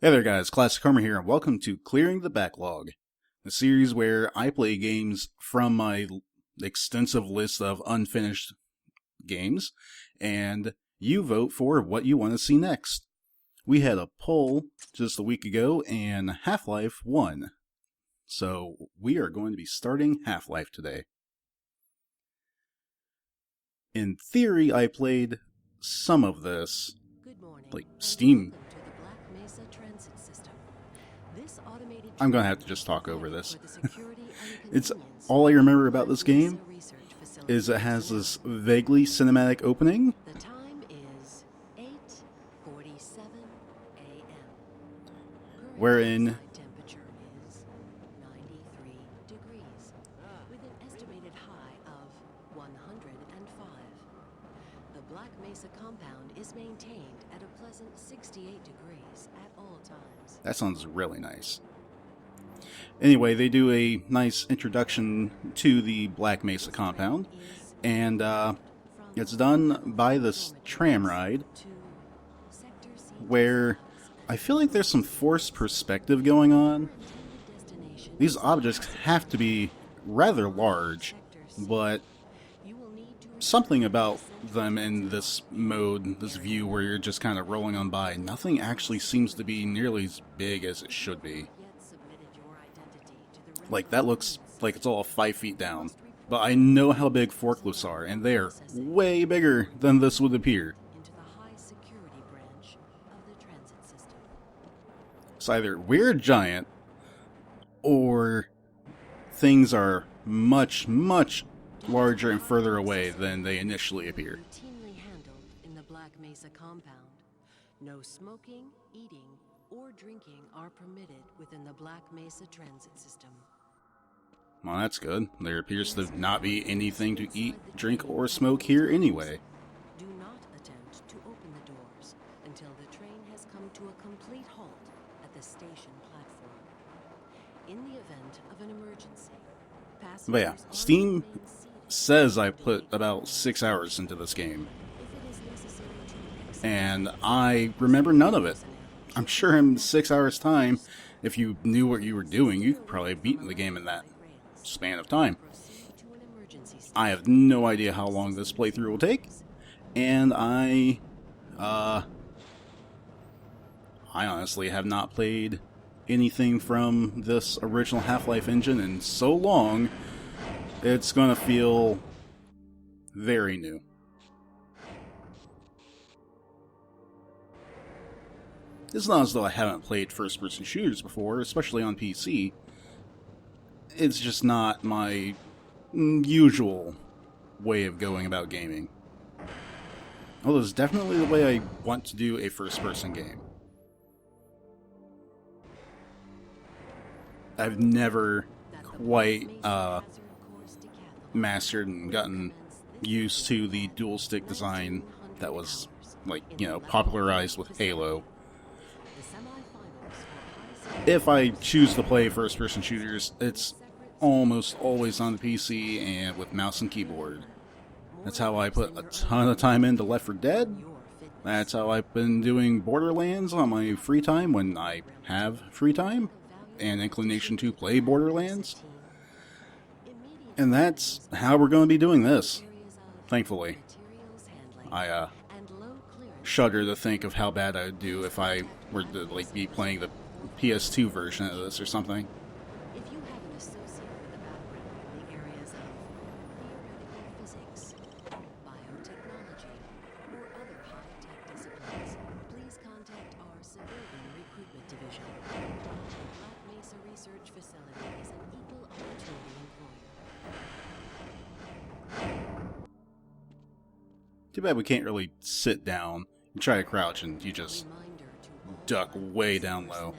Hey there guys, classichomer here, and welcome to Clearing the Backlog, the series where I play games from my extensive list of unfinished games, and you vote for what you want to see next. We had a poll just a week ago, and Half-Life won. So we are going to be starting Half-Life today. In theory, I played some of this, like Steam. I'm going to have to just talk over this. It's all I remember about this game is it has this vaguely cinematic opening. The time is 8:47 a.m. Wherein temperature is 93 degrees with an estimated high of 105. The Black Mesa compound is maintained at a pleasant 68 degrees at all times. That sounds really nice. Anyway, they do a nice introduction to the Black Mesa compound, and it's done by this tram ride where I feel like there's some forced perspective going on. These objects have to be rather large, but something about them in this mode, this view where you're just kind of rolling on by, nothing actually seems to be nearly as big as it should be. Like, that looks like it's all 5 feet down. But I know how big forklifts are, and they're way bigger than this would appear. It's either we're giant, or things are much, much larger and further away than they initially appear. Routinely handled in the Black Mesa compound. No smoking, eating, or drinking are permitted within the Black Mesa transit system. Well, that's good. There appears to not be anything to eat, drink, or smoke here anyway. Do not attempt to open the doors until the train has come to a complete halt at the station platform. In the event of an emergency, passengers But yeah, Steam says I put about 6 hours into this game, and I remember none of it. I'm sure in 6 hours' time, if you knew what you were doing, you could probably have beaten the game in that span of time. I have no idea how long this playthrough will take, and I honestly have not played anything from this original Half-Life engine in so long, it's gonna feel very new. It's not as though I haven't played first-person shooters before, especially on PC. It's just not my usual way of going about gaming. Although it's definitely the way I want to do a first-person game. I've never quite mastered and gotten used to the dual-stick design that was, like, you know, popularized with Halo. If I choose to play first-person shooters, it's almost always on the PC and with mouse and keyboard. That's how I put a ton of time into Left 4 Dead. That's how I've been doing Borderlands on my free time when I have free time and inclination to play Borderlands. And that's how we're going to be doing this, thankfully. I shudder to think of how bad I would do if I were to be playing the PS2 version of this or something. If you have an associate with a background in the areas of theoretical physics, biotechnology, or other high-tech disciplines, please contact our Civilian Recruitment Division. The Black Mesa Research Facility is an equal opportunity employer. Too bad we can't really sit down. You try to crouch and you just duck way down low.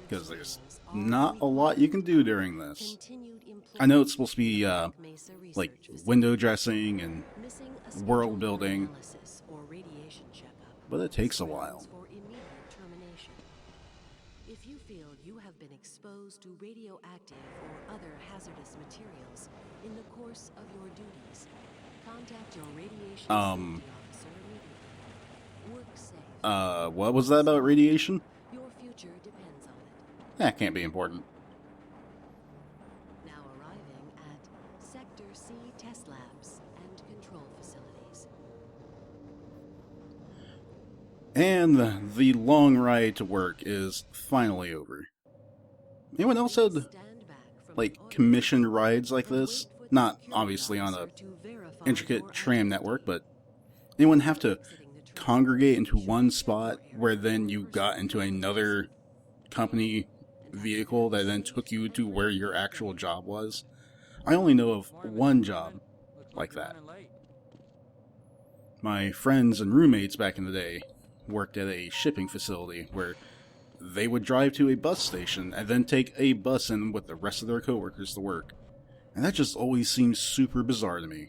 Because there's not a lot you can do during this. I know it's supposed to be like window dressing and world building, but it takes a while. If you feel you have been exposed to radioactive or other hazardous materials in the course of your duties, contact your radiation safety officer immediately. Work safe. What was that about radiation? Your future depends on it. That can't be important. Now arriving at Sector C test labs and control facilities. And the long ride to work is finally over. Anyone else had, Stand back from like, auto- commission rides like and this? wait for the Not security obviously on a officer to verify intricate your tram identity. network, but anyone have to Exiting the train, congregate into ensure one you spot check your where area then for you got personal into belongings. another company And vehicle that have then saved took you to where your every actual day. job was? I only know of Morning, Mr. one Freeman. job Looks like you're that. running late. My friends and roommates back in the day worked at a shipping facility where they would drive to a bus station and then take a bus in with the rest of their coworkers to work. And that just always seems super bizarre to me.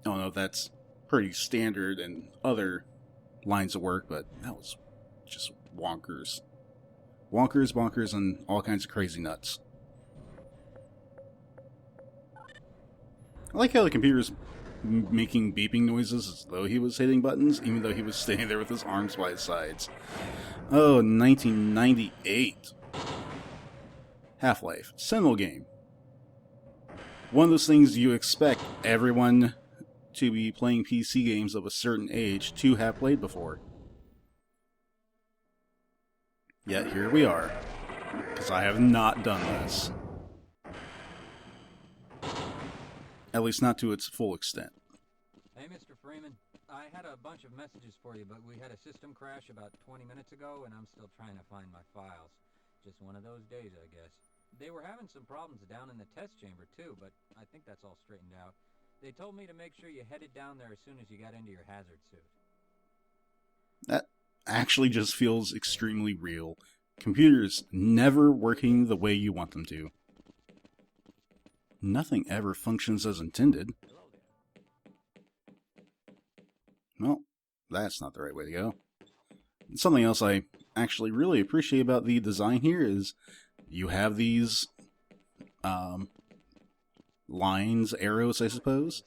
I don't know if that's pretty standard in other lines of work, but that was just wonkers. Wonkers, bonkers, and all kinds of crazy nuts. I like how the computer's making beeping noises as though he was hitting buttons, even though he was standing there with his arms by his sides. Oh, 1998. Half-Life. Seminal game. One of those things you expect everyone to be playing PC games of a certain age to have played before. Yet here we are. Because I have not done this. At least not to its full extent. Hey, Mr. Freeman. I had a bunch of messages for you, but we had a system crash about 20 minutes ago, and I'm still trying to find my files. Just one of those days, I guess. They were having some problems down in the test chamber, too, but I think that's all straightened out. They told me to make sure you headed down there as soon as you got into your hazard suit. That actually just feels extremely real. Computers never working the way you want them to. Nothing ever functions as intended. Well, that's not the right way to go. Something else I actually really appreciate about the design here is you have these lines, arrows, I suppose.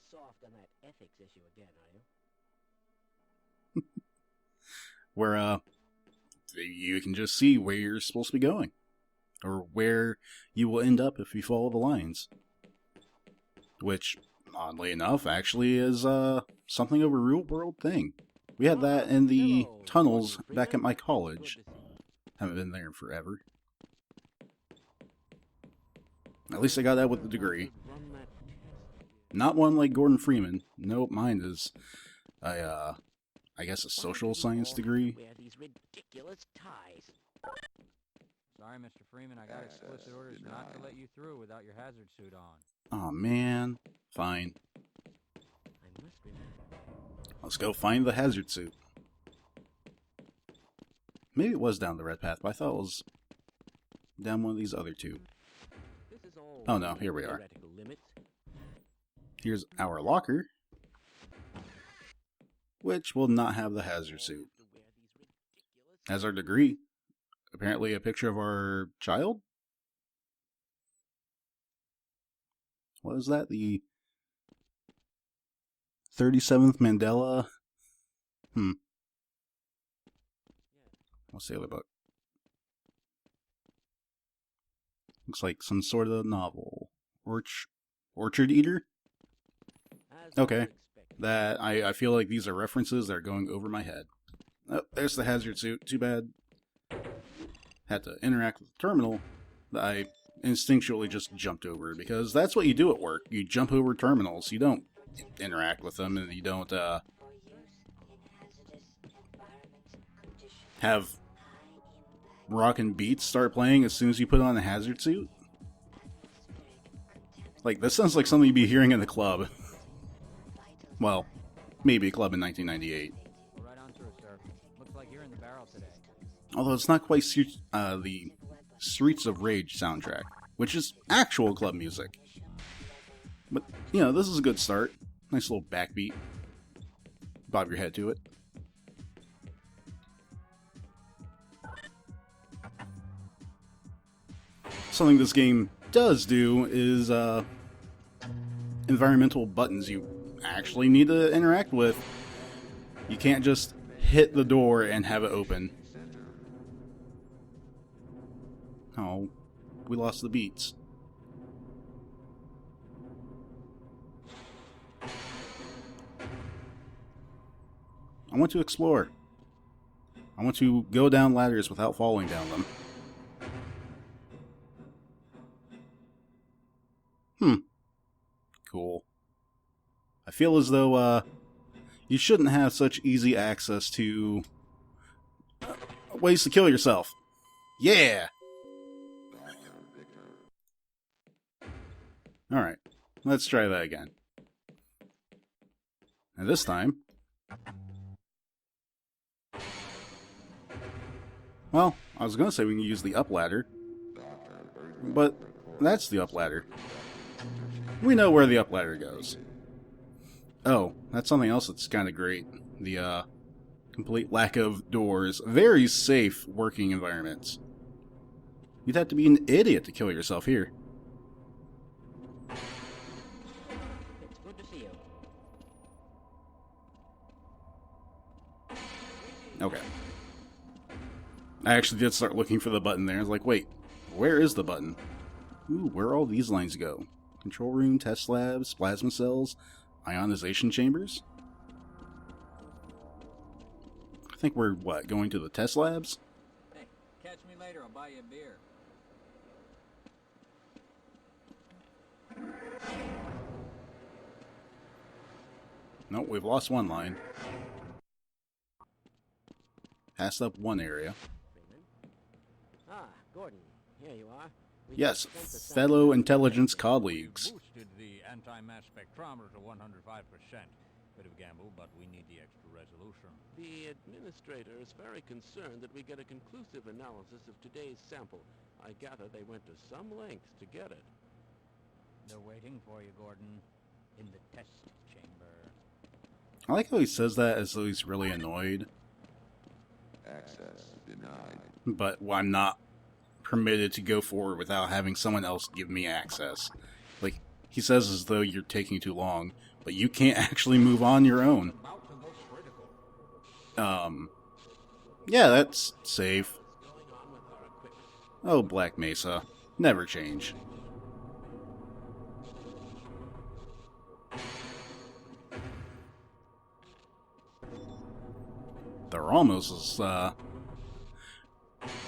Where you can just see where you're supposed to be going. Or where you will end up if you follow the lines. Which, oddly enough, actually is something of a real-world thing. We had that in the tunnels back at my college. Haven't been there in forever. At least I got that with the degree. Not one like Gordon Freeman. Nope, mine is I guess a social science degree. Sorry, Mr. Freeman, I got explicit orders not to let you through without your hazard suit on. Aw, man. Fine. Let's go find the hazard suit. Maybe it was down the red path, but I thought it was down one of these other two. Oh no, here we are. Here's our locker, which will not have the hazard suit. Has our degree. Apparently a picture of our child? What is that? The 37th Mandela? What's the other book? Looks like some sort of novel. Orchard Eater? Okay. That I feel like these are references that are going over my head. Oh, there's the hazard suit. Too bad. Had to interact with the terminal that I instinctually just jumped over, because that's what you do at work. You jump over terminals. You don't interact with them, and you don't have rockin' beats start playing as soon as you put on a hazard suit. Like, this sounds like something you'd be hearing in the club. Well, maybe a club in 1998. Go right on through, sir. Looks like you're in the barrel today. Although it's not quite the Streets of Rage soundtrack, which is actual club music. But, you know, this is a good start. Nice little backbeat. Bob your head to it. Something this game does do is environmental buttons you actually need to interact with You can't just hit the door and have it open. Oh, we lost the beats. I want to explore. I want to go down ladders without falling down them. Cool. I feel as though, you shouldn't have such easy access to ways to kill yourself. Yeah! Alright, let's try that again. And this time... Well, I was gonna say we can use the up ladder, but that's the up ladder. We know where the up ladder goes. Oh, that's something else that's kind of great. The, complete lack of doors. Very safe working environments. You'd have to be an idiot to kill yourself here. It's good to see you. Okay. I actually did start looking for the button there. I was like, wait, where is the button? Ooh, where all these lines go? Control room, test labs, plasma cells, ionization chambers? I think we're, what, going to the test labs? Hey, catch me later. I'll buy you a beer. Nope, we've lost one line. Passed up one area. Freeman. Ah, Gordon. Here you are. We Yes, just sent the fellow sample- intelligence colleagues. Boosted the anti-mass spectrometer to 105%. Bit of gamble, but we need the extra resolution. The administrator is very concerned that we get a conclusive analysis of today's sample. I gather they went to some lengths to get it. They're waiting for you, Gordon, in the test chamber. I like how he says that as though he's really annoyed. Access denied. But I'm not permitted to go forward without having someone else give me access. Like, he says as though you're taking too long, but you can't actually move on your own. About to go critical. Yeah, that's safe. What's going on with our equipment? Oh, Black Mesa. Never change. They're almost as,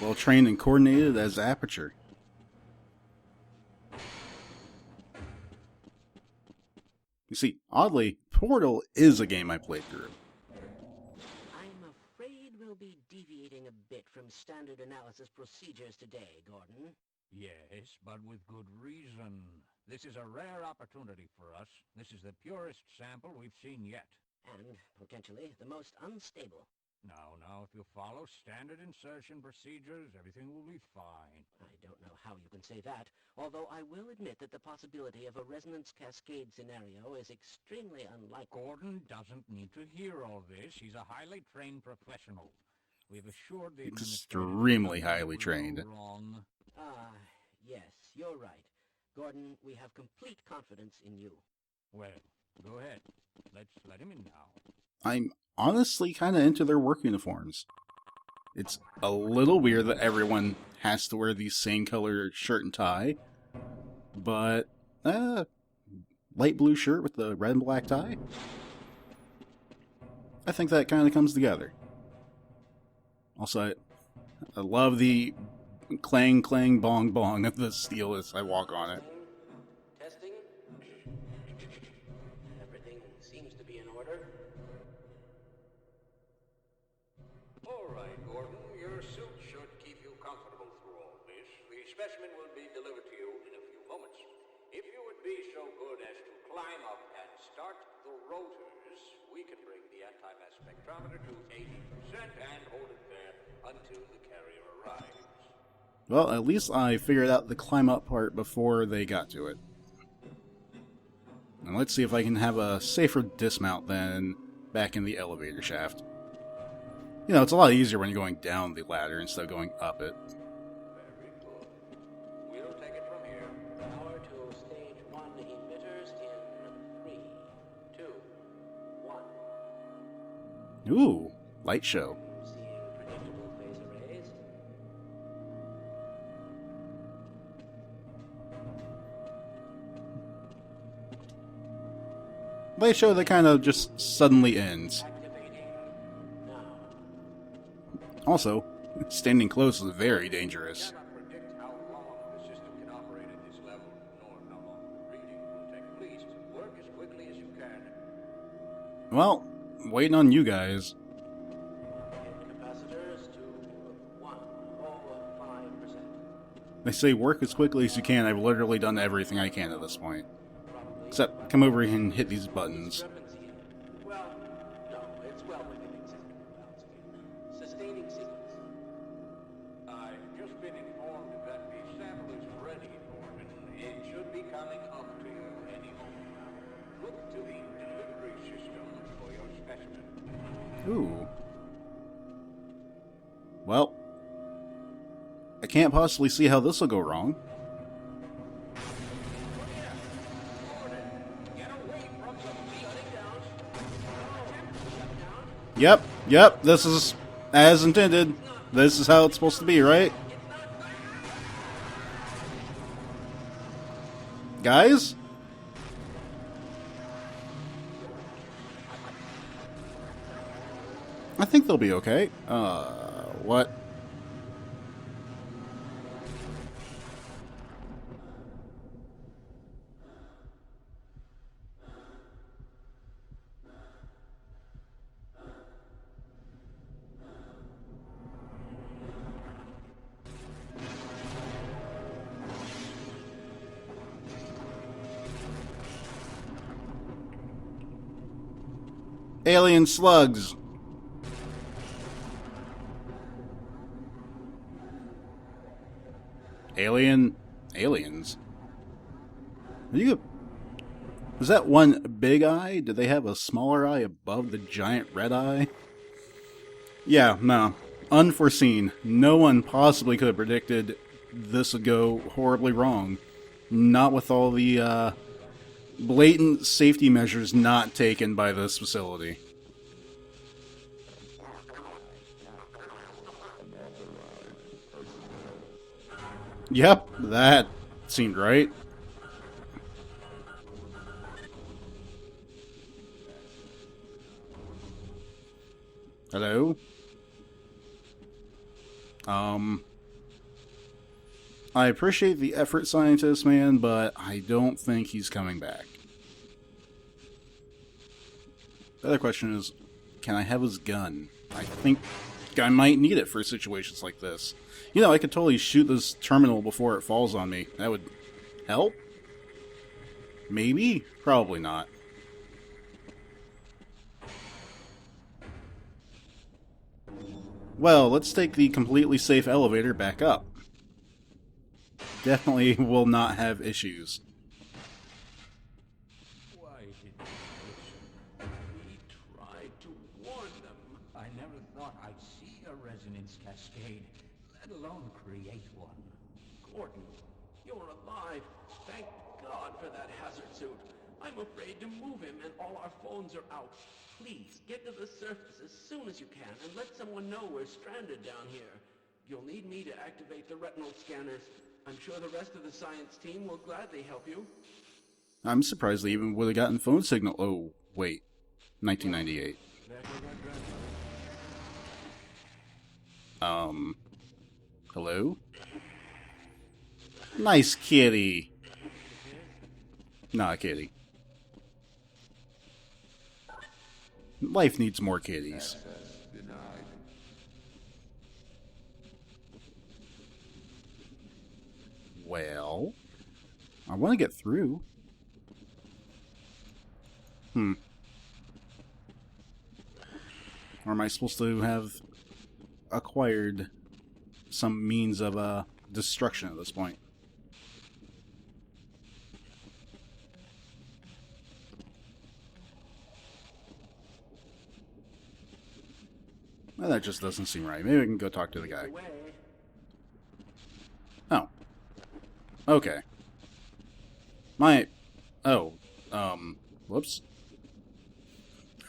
well trained and coordinated as Aperture. You see, oddly, Portal is a game I played through. I'm afraid we'll be deviating a bit from standard analysis procedures today, Gordon. Yes, but with good reason. This is a rare opportunity for us. This is the purest sample we've seen yet. And, potentially, the most unstable. Now, if you follow standard insertion procedures, everything will be fine. I don't know how you can say that, although I will admit that the possibility of a resonance cascade scenario is extremely unlikely. Gordon doesn't need to hear all this. He's a highly trained professional. We've assured the Extremely administrator highly nothing will trained. go wrong. Yes, you're right. Gordon, we have complete confidence in you. Well, go ahead. Let's let him in now. I'm honestly kind of into their work uniforms. It's a little weird that everyone has to wear the same color shirt and tie, but light blue shirt with the red and black tie. I think that kind of comes together. Also, I love the clang clang bong bong of the steel as I walk on it. Testing. Everything seems to be in order. All right, Gordon. Your suit should keep you comfortable through all this. The specimen will be delivered to you in a few moments. If you would be so good as to climb up and start the rotors, we can bring the anti-mass spectrometer to 80% and hold it there until the carrier arrives. Well, at least I figured out the climb up part before they got to it. And let's see if I can have a safer dismount than back in the elevator shaft. You know, it's a lot easier when you're going down the ladder instead of going up it. Very good. We'll take it from here. Power to stage 1 emitters in 3, 2, 1. Ooh, light show. Seeing predictable phase arrays. Light show that kind of just suddenly ends. Activating now. Also, standing close is very dangerous. Cannot predict how long the system can operate at this level, nor how long the reading will take. Please work as quickly as you can. Well, waiting on you guys. Capacitors to 105%. They say work as quickly as you can. I've literally done everything I can at this point. Probably. Except come over here and hit these buttons. Discrepancy. Well, no, it's well within acceptable bounds again. Sustaining sequence. I've just been informed that the sample is ready, Gordon. It should be coming up to you any moment now. Look to the delivery system for your specimen. Ooh. Well, I can't possibly see how this will go wrong. Yep, this is as intended. This is how it's supposed to be, right? Guys? I think they'll be okay. What? Alien slugs. Aliens. Was that one big eye? Did they have a smaller eye above the giant red eye? Yeah, no. Unforeseen. No one possibly could have predicted this would go horribly wrong. Not with all the blatant safety measures not taken by this facility. Yep, that seemed right. Hello? I appreciate the effort, scientist man, but I don't think he's coming back. The other question is, can I have his gun? I think I might need it for situations like this. You know, I could totally shoot this terminal before it falls on me. That would help? Maybe? Probably not. Well, let's take the completely safe elevator back up. Definitely will not have issues. Why didn't you listen? We tried to warn them. I never thought I'd see a resonance cascade, let alone create one. Gordon, you're alive. Thank God for that hazard suit. I'm afraid to move him and all our phones are out. Please, get to the surface as soon as you can and let someone know we're stranded down here. You'll need me to activate the retinal scanners. I'm sure the rest of the science team will gladly help you. I'm surprised they even would have gotten phone signal. Oh, wait. 1998. Hello? Nice kitty. Not a kitty. Life needs more kitties. Well, I want to get through. Or am I supposed to have acquired some means of destruction at this point? Well, that just doesn't seem right. Maybe we can go talk to the guy. Oh. Okay. Whoops.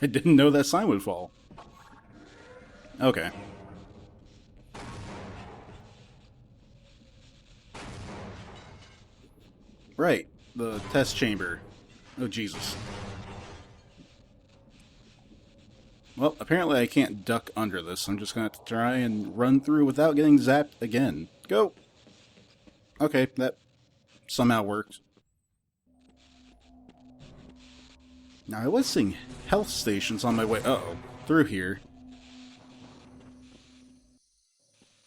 I didn't know that sign would fall. Okay. Right, the test chamber. Oh, Jesus. Well, apparently I can't duck under this. I'm just gonna have to try and run through without getting zapped again. Go! Okay, that somehow worked. Now, I was seeing health stations on my way through here.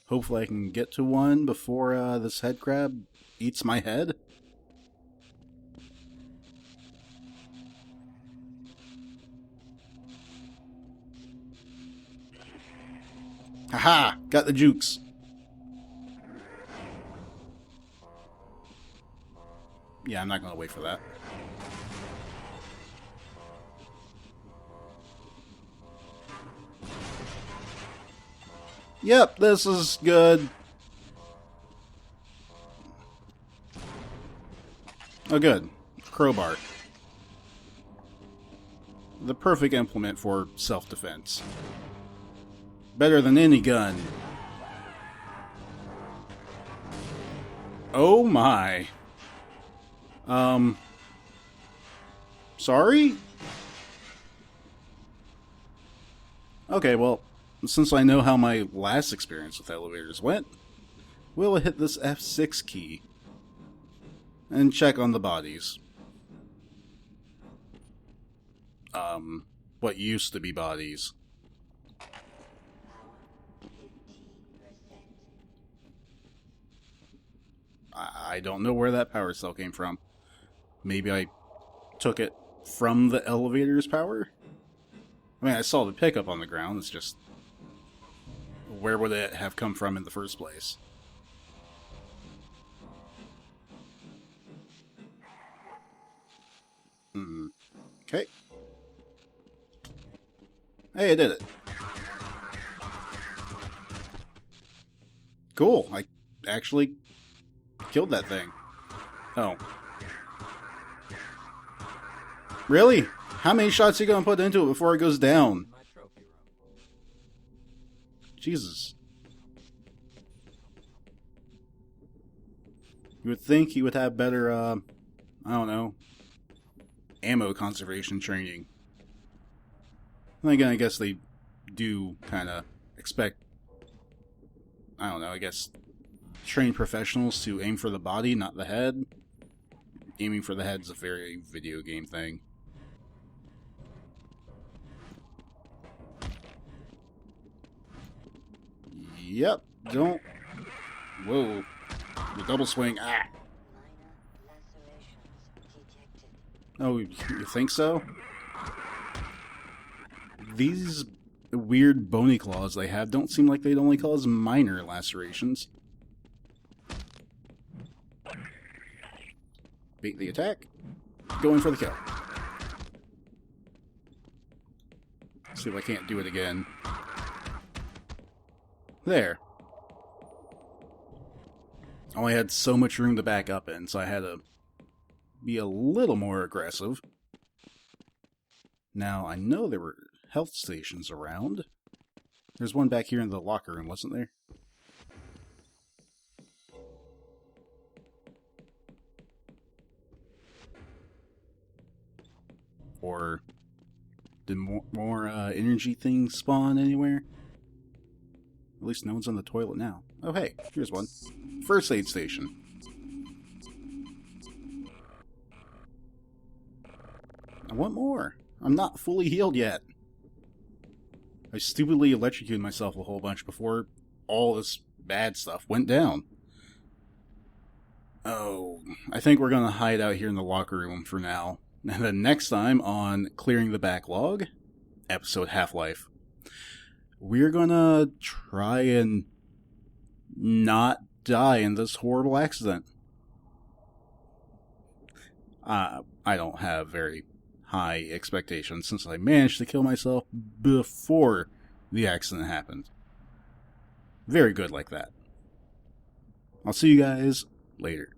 Hopefully I can get to one before this head crab eats my head. Haha! Got the jukes. Yeah, I'm not gonna wait for that. Yep, this is good. Oh, good. Crowbar. The perfect implement for self-defense. Better than any gun. Oh my. Sorry? Okay, well, since I know how my last experience with elevators went, we'll hit this F6 key and check on the bodies. What used to be bodies. I don't know where that power cell came from. Maybe I took it from the elevator's power? I mean, I saw the pickup on the ground, it's just... where would it have come from in the first place? Okay. Hey, I did it. Cool, I actually killed that thing. Oh. Really? How many shots are you gonna put into it before it goes down? My trophy room. Jesus. You would think he would have better, I don't know, ammo conservation training. Then again, I guess they do kind of expect, I don't know, I guess, trained professionals to aim for the body, not the head. Aiming for the head's a very video game thing. Yep, don't... Whoa. The double swing, ah! Oh, you think so? These weird bony claws they have don't seem like they'd only cause minor lacerations. Beat the attack. Going for the kill. See if I can't do it again. There. Only had so much room to back up in, so I had to be a little more aggressive. Now, I know there were health stations around. There's one back here in the locker room, wasn't there? Or did more energy things spawn anywhere? At least no one's on the toilet now. Oh hey, here's one. First aid station. I want more. I'm not fully healed yet. I stupidly electrocuted myself a whole bunch before all this bad stuff went down. Oh, I think we're gonna hide out here in the locker room for now. And then next time on Clearing the Backlog, episode Half-Life, we're gonna try and not die in this horrible accident. I don't have very high expectations since I managed to kill myself before the accident happened. Very good like that. I'll see you guys later.